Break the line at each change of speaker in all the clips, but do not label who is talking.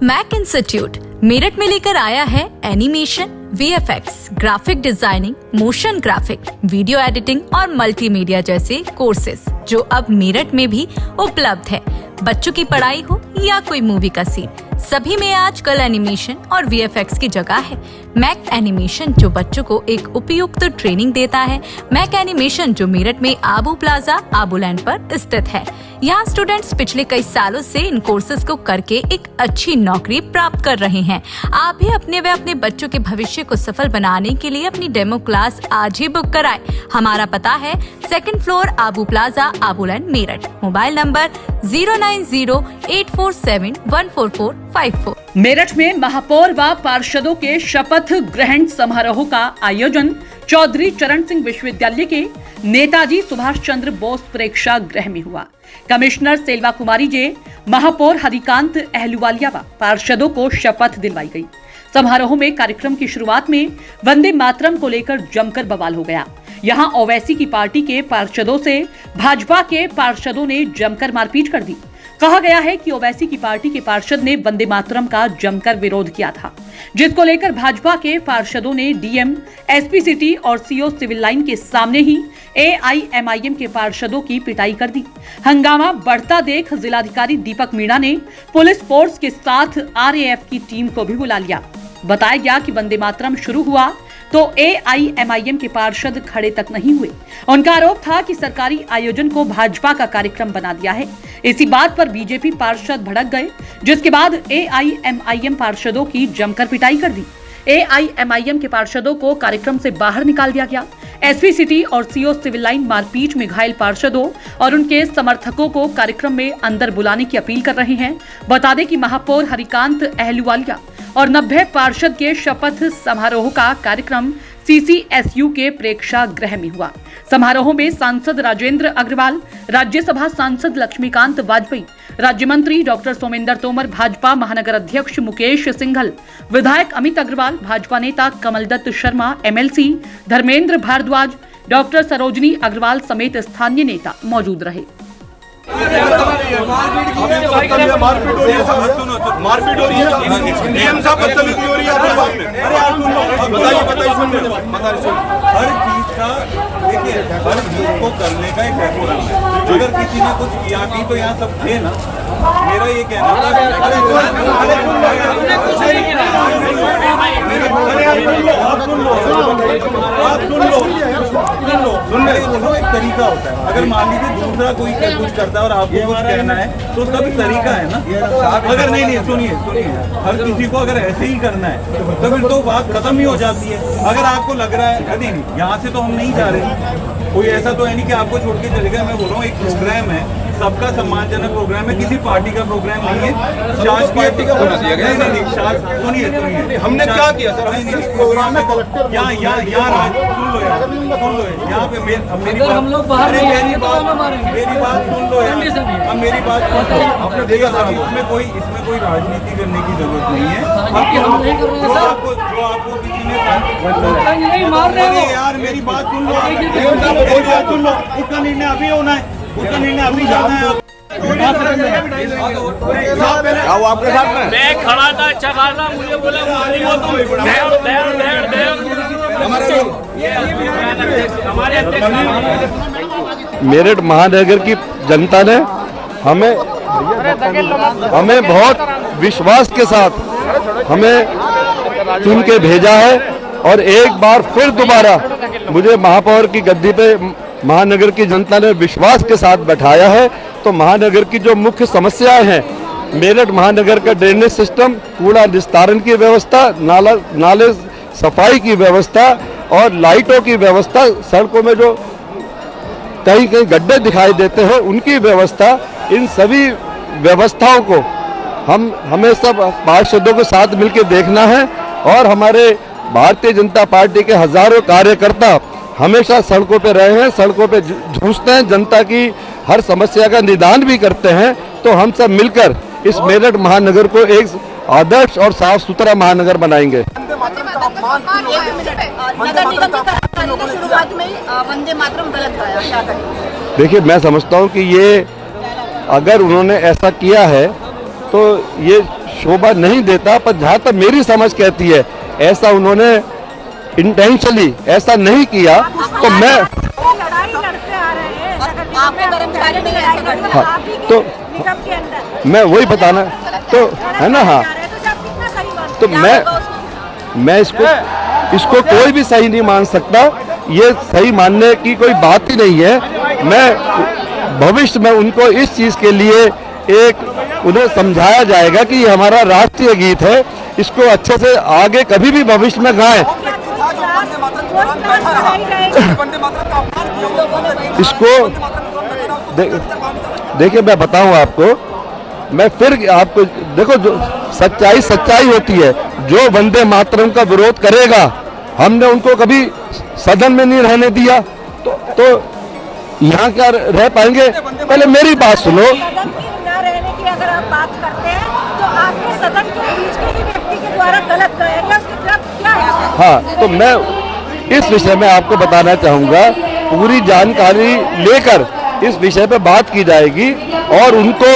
Mac institute Meerut में लेकर आया है animation, VFX, graphic designing, motion graphic, video editing और मल्टीमीडिया जैसे कोर्सेज जो अब मेरठ में भी उपलब्ध है। बच्चों की पढ़ाई हो या कोई मूवी का सीन, सभी में आजकल एनिमेशन और वीएफएक्स की जगह है। मैक एनिमेशन जो बच्चों को एक उपयुक्त ट्रेनिंग देता है। मैक एनिमेशन जो मेरठ में आबू प्लाजा आबूलैंड पर स्थित है। यहाँ स्टूडेंट्स पिछले कई सालों से इन कोर्सेज को करके एक अच्छी नौकरी प्राप्त कर रहे हैं। आप भी अपने व अपने बच्चों के भविष्य को सफल बनाने के लिए अपनी डेमो क्लास आज ही बुक कराएं। हमारा पता है 2nd floor Abu plaza Abulane Meerut. Mobile number 09084714454।
Meerut में महापौर व पार्षदों के शपथ ग्रहण समारोह का आयोजन चौधरी चरण सिंह विश्वविद्यालय के नेताजी सुभाष चंद्र बोस प्रेक्षागृह में हुआ। कमिश्नर सेल्वा कुमारी जे, महापौर हरिकांत अहलुवालिया व पार्षदों को शपथ दिलवाई गई। समारोह में कार्यक्रम की शुरुआत में वंदे मातरम को लेकर जमकर बवाल हो गया। यहां ओवैसी की पार्टी के पार्षदों से भाजपा के पार्षदों ने जमकर मारपीट कर दी। कहा गया है कि ओवैसी की पार्टी के पार्षद ने वंदे मातरम का जमकर विरोध किया था, जिसको लेकर भाजपा के पार्षदों ने डीएम, एसपी सिटी और सीओ सिविल लाइन के सामने ही एआईएमआईएम के पार्षदों की पिटाई कर दी। हंगामा बढ़ता देख जिलाधिकारी दीपक मीणा ने पुलिस फोर्स के साथ आरएएफ की टीम को भी बुला लिया। बताया गया कि वंदे मातरम शुरू हुआ तो एआईएमआईएम के पार्षद खड़े तक नहीं हुए। उनका आरोप था कि सरकारी आयोजन को भाजपा का कार्यक्रम बना दिया है। इसी बात पर बीजेपी पार्षद भड़क गए, जिसके बाद एआईएमआईएम पार्षदों की जमकर पिटाई कर दी। एआईएमआईएम के पार्षदों को कार्यक्रम से बाहर निकाल दिया गया। एसपी सिटी और सीओ सिविल लाइन मारपीट में घायल पार्षदों और उनके समर्थकों को कार्यक्रम में अंदर बुलाने की अपील कर रहे हैं। बता दें कि महापौर हरिकांत अहलुवालिया और 90 पार्षद के शपथ समारोह का कार्यक्रम सीसीएसयू के प्रेक्षागृह में हुआ। समारोह में सांसद राजेंद्र अग्रवाल, राज्यसभा सांसद लक्ष्मीकांत वाजपेयी, राज्य मंत्री डॉक्टर सोमेंद्र तोमर, भाजपा महानगर अध्यक्ष मुकेश सिंघल, विधायक अमित अग्रवाल, भाजपा नेता कमलदत्त शर्मा, एमएलसी धर्मेंद्र भारद्वाज, डॉक्टर सरोजनी अग्रवाल समेत स्थानीय नेता मौजूद रहे।
मारपीट हो रही है, डीएम साहब बदतमीजी हो रही है। हर चीज का देखिए, हर चीज को करने का एक डेकोरम है। अगर किसी ने कुछ किया भी तो यहाँ सब थे ना। मेरा ये कहना था एक तरीका होता है। अगर मान लीजिए दूसरा कोई कुछ करता है और आपको कुछ कहना है तो उसका भी तरीका है ना। अगर नहीं सुनिए, हर किसी को अगर ऐसे ही करना है तो फिर तो बात खत्म ही हो जाती है। अगर आपको लग रहा है नहीं यहाँ से तो हम नहीं जा रहे, कोई ऐसा तो है नहीं कि आपको छोड़ के चले गए। मैं बोल रहा हूँ एक प्रोग्राम है, सबका सम्मानजनक प्रोग्राम है, किसी पार्टी का प्रोग्राम नहीं है। शासकीय सुनिए, हमने क्या किया सर? प्रोग्राम है यहाँ सुन लो यार, यहाँ पे मेरी बात सुन लो यार, अब मेरी बात आपने देखा सर, इसमें कोई राजनीति करने की जरूरत नहीं है। जो आपको किसी ने यार मेरी बात सुन लो, उसका निर्णय अभी होना है, उसका निर्णय अभी जाना है।
वो आपके साथ में
मैं खड़ा था, अच्छा खासा मुझे बोला हमारे
मेरठ महानगर की जनता ने हमें बहुत विश्वास के साथ हमें चुन के भेजा है और एक बार फिर दोबारा मुझे महापौर की गद्दी पे महानगर की जनता ने विश्वास के साथ बैठाया है। तो महानगर की जो मुख्य समस्याएं हैं, मेरठ महानगर का ड्रेनेज सिस्टम, कूड़ा निस्तारण की व्यवस्था, नाले सफाई की व्यवस्था और लाइटों की व्यवस्था, सड़कों में जो कहीं गड्ढे दिखाई देते हैं उनकी व्यवस्था, इन सभी व्यवस्थाओं को हमें सब पार्षदों के साथ मिलकर देखना है। और हमारे भारतीय जनता पार्टी के हजारों कार्यकर्ता हमेशा सड़कों पे रहे हैं, सड़कों पे जूझते हैं, जनता की हर समस्या का निदान भी करते हैं। तो हम सब मिलकर इस मेरठ महानगर को एक आदर्श और साफ सुथरा महानगर बनाएंगे।
वंदे मातरम गलत गाया, क्या करें?
देखिए, मैं समझता हूँ कि ये अगर उन्होंने ऐसा किया है तो ये शोभा नहीं देता, पर जहाँ तक मेरी समझ कहती है ऐसा उन्होंने इंटेंशनली ऐसा नहीं किया। तो मैं
लड़ाई लड़ते आ रहे हैं, आपके कर्मचारी नहीं ऐसा करते,
हाँ,
आप ही के
तो
निगम के अंदर
मैं वही बताना तो है ना। हाँ, तो मैं इसको कोई भी सही नहीं मान सकता, ये सही मानने की कोई बात ही नहीं है। मैं भविष्य में उनको इस चीज़ के लिए उन्हें समझाया जाएगा कि ये हमारा राष्ट्रीय गीत है, इसको अच्छे से आगे कभी भी भविष्य में गाएं। इसको देखिए मैं बताऊं आपको, मैं फिर आपको देखो, जो सच्चाई होती है। जो वंदे मातरम का विरोध करेगा, हमने उनको कभी सदन में नहीं रहने दिया, तो यहाँ क्या रह पाएंगे? पहले मेरी बात सुनो।
सदन की न रहने की अगर आप बात करते हैं तो आपके सदन के बीच के भी व्यक्ति के द्वारा गलत कहेंगे, उसकी मतलब क्या है?
हाँ, तो मैं इस विषय में आपको बताना चाहूँगा, पूरी जानकारी लेकर इस विषय पे बात की जाएगी और उनको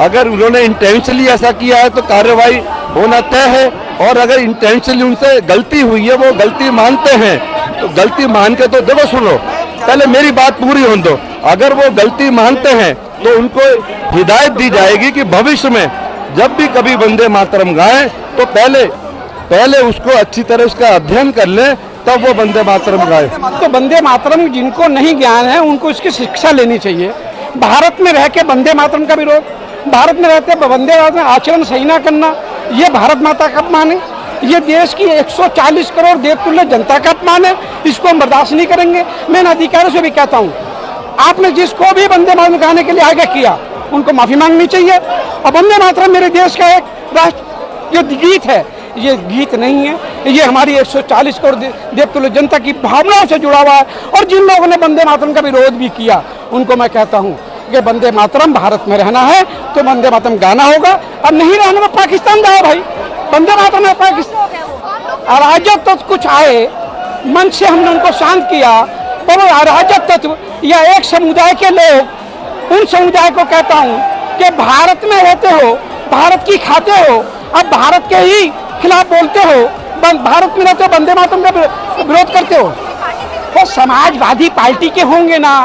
अगर उन्होंने इंटेंशनली ऐसा किया है तो कार्रवाई होना तय है, और अगर इंटेंशनली उनसे गलती हुई है, वो गलती मानते हैं, तो गलती मान के तो देखो सुनो, पहले मेरी बात पूरी होने दो। अगर वो गलती मानते हैं तो उनको हिदायत दी जाएगी कि भविष्य में जब भी कभी वंदे मातरम गाएं तो पहले उसको अच्छी तरह उसका अध्ययन कर लें, तब वो वंदे मातरम गाएं।
तो वंदे मातरम जिनको नहीं ज्ञान है उनको इसकी शिक्षा लेनी चाहिए। भारत में रह के वंदे मातरम का विरोध, भारत में रहते वंदे मातरम आचरण सही ना करना, ये भारत माता का अपमान है, ये देश की 140 करोड़ देवतुल्य जनता का अपमान है, इसको हम बर्दाश्त नहीं करेंगे। मैं इन अधिकारियों से भी कहता हूँ, आपने जिसको भी वंदे मातरम गाने के लिए आगे किया उनको माफी मांगनी चाहिए। और वंदे मातरम मेरे देश का एक राष्ट्र गीत है, ये गीत नहीं है, ये हमारी 140 करोड़ देवतुल्य जनता की भावनाओं से जुड़ा हुआ है। और जिन लोगों ने वंदे मातरम का विरोध भी किया उनको मैं कहता हूँ कि वंदे मातरम भारत में रहना है तो वंदे मातरम गाना होगा, और नहीं रहना में पाकिस्तान जाओ भाई। वंदे मातरम में पाकिस्तान अराजक तत्व कुछ आए, मन से हमने उनको शांत किया, पर वो अराजक तत्व या एक समुदाय के लोग, उन समुदाय को कहता हूँ कि भारत में रहते हो, भारत की खाते हो, अब भारत के ही खिलाफ बोलते हो, भारत में रहते हो, वंदे मातरम का विरोध करते हो। वो समाजवादी पार्टी के होंगे ना,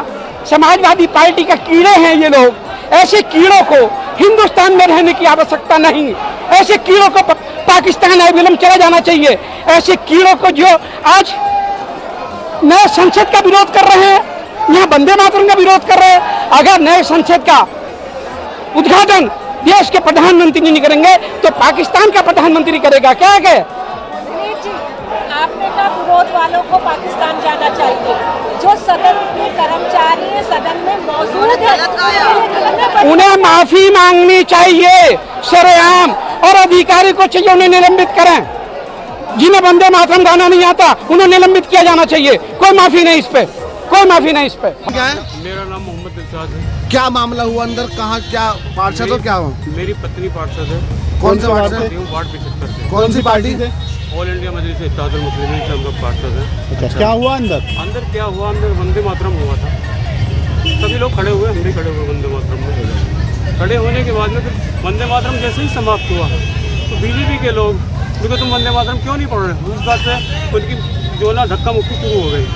समाजवादी पार्टी का कीड़े हैं ये लोग। ऐसे कीड़ों को हिंदुस्तान में रहने की आवश्यकता नहीं, ऐसे कीड़ों को पाकिस्तान अविलंब चला जाना चाहिए। ऐसे कीड़ों को जो आज नए संसद का विरोध कर रहे हैं, यहाँ वंदे मातरम का विरोध कर रहे हैं, अगर नए संसद का उद्घाटन देश के प्रधानमंत्री नहीं करेंगे तो पाकिस्तान का प्रधानमंत्री करेगा क्या?
आपने कहा विरोध वालों को पाकिस्तान जाना चाहिए, जो सदन के कर्मचारी हैं, सदन में मौजूद है,
उन्हें माफी मांगनी चाहिए सरेआम, और अधिकारी को चाहिए उन्हें निलंबित करें। जिन्हें वंदे मातरम गाना नहीं आता उन्हें निलंबित किया जाना चाहिए। कोई माफी नहीं इस पे, कोई माफी नहीं इस पे।
क्या है?
मेरा नाम मोहम्मद इरशाद है।
क्या मामला हुआ अंदर? कहाँ क्या पार्षद हो? क्या हो?
मेरी पत्नी पार्षद है।
कौन से पार्षद?
वार्ड 75 से।
कौन सी पार्टी से?
ऑल इंडिया मजलिस इत्तेहादुल मुस्लिमीन से हम लोग पार्षद हैं।
अच्छा, क्या हुआ अंदर?
अंदर क्या हुआ, अंदर वंदे मातरम हुआ था, सभी लोग खड़े हुए, हम भी खड़े हुए वंदे मातरम में। खड़े होने के बाद में फिर वंदे मातरम जैसे ही समाप्त हुआ तो बीजेपी के लोग, क्योंकि तुम वंदे मातरम क्यों नहीं पढ़ रहे, उस बात पे उनकी जो ना धक्का मुक्की शुरू हो गई।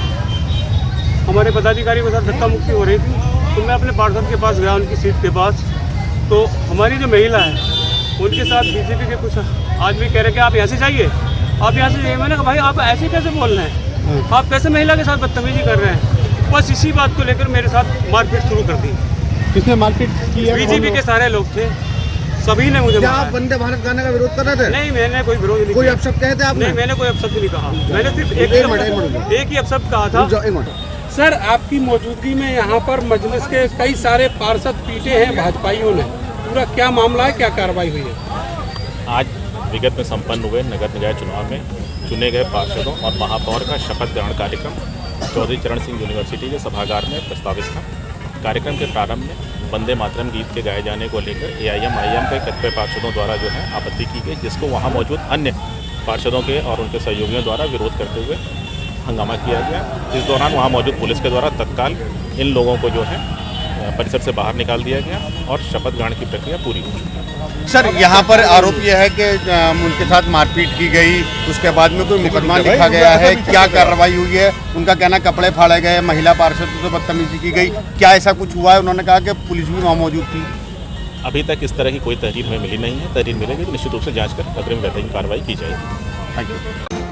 हमारे पदाधिकारी के साथ धक्का मुक्की हो रही थी, तो मैं अपने पार्षद के पास गया, उनकी सीट के पास, तो हमारी जो महिला है उनके साथ बीजेपी के कुछ आदमी कह रहे कि आप यहाँ से जाइए, आप यहाँ से जाइए। मैंने कहा भाई आप ऐसे कैसे बोल रहे हैं, आप कैसे महिला के साथ बदतमीजी कर रहे हैं। बस इसी बात को लेकर मेरे साथ मारपीट शुरू कर दी।
किसने मारपीट की है?
बीजेपी के सारे लोग थे, सभी ने मुझे
क्या
मारा।
आप वंदे भारत गाने का विरोध कर रहे थे?
नहीं, मैंने कोई विरोध नहीं
कोई
किया।
अपशब्द कहे थे आपने?
नहीं, मैंने कोई अपशब्द नहीं कहा, मैंने सिर्फ एक ही अपशब्द कहा था।
सर, आपकी मौजूदगी में यहाँ पर मजलिस के कई सारे पार्षद पीटे हैं भाजपाइयों ने, पूरा क्या मामला है, क्या कार्रवाई हुई है?
आज विगत में संपन्न हुए नगर निकाय चुनाव में चुने गए पार्षदों और महापौर का शपथ ग्रहण कार्यक्रम चौधरी चरण सिंह यूनिवर्सिटी के सभागार में प्रस्तावित था। कार्यक्रम के प्रारंभ में वंदे मातरम गीत के गाए जाने को लेकर AIM-IM के कतिपय पार्षदों द्वारा जो है आपत्ति की गई, जिसको वहाँ मौजूद अन्य पार्षदों के और उनके सहयोगियों द्वारा विरोध करते हुए हंगामा किया गया। इस दौरान वहाँ मौजूद पुलिस के द्वारा तत्काल इन लोगों को जो है परिसर से बाहर निकाल दिया गया और शपथ ग्रहण की प्रक्रिया पूरी हो चुकी है।
सर यहाँ पर आरोप यह है कि उनके साथ मारपीट की गई, उसके बाद में कोई मुकदमा लिखा गया है, क्या कार्रवाई हुई है? उनका कहना कपड़े फाड़े गए, महिला पार्षदों से बदतमीजी की गई, क्या ऐसा कुछ हुआ है? उन्होंने कहा कि पुलिस भी वहाँ मौजूद थी।
अभी तक इस तरह की कोई तहरीर हमें मिली नहीं है। तहरीर मिलेगी तो निश्चित रूप से जांच कर अग्रिम वैधानिक कार्रवाई की जाएगी।
Thank you.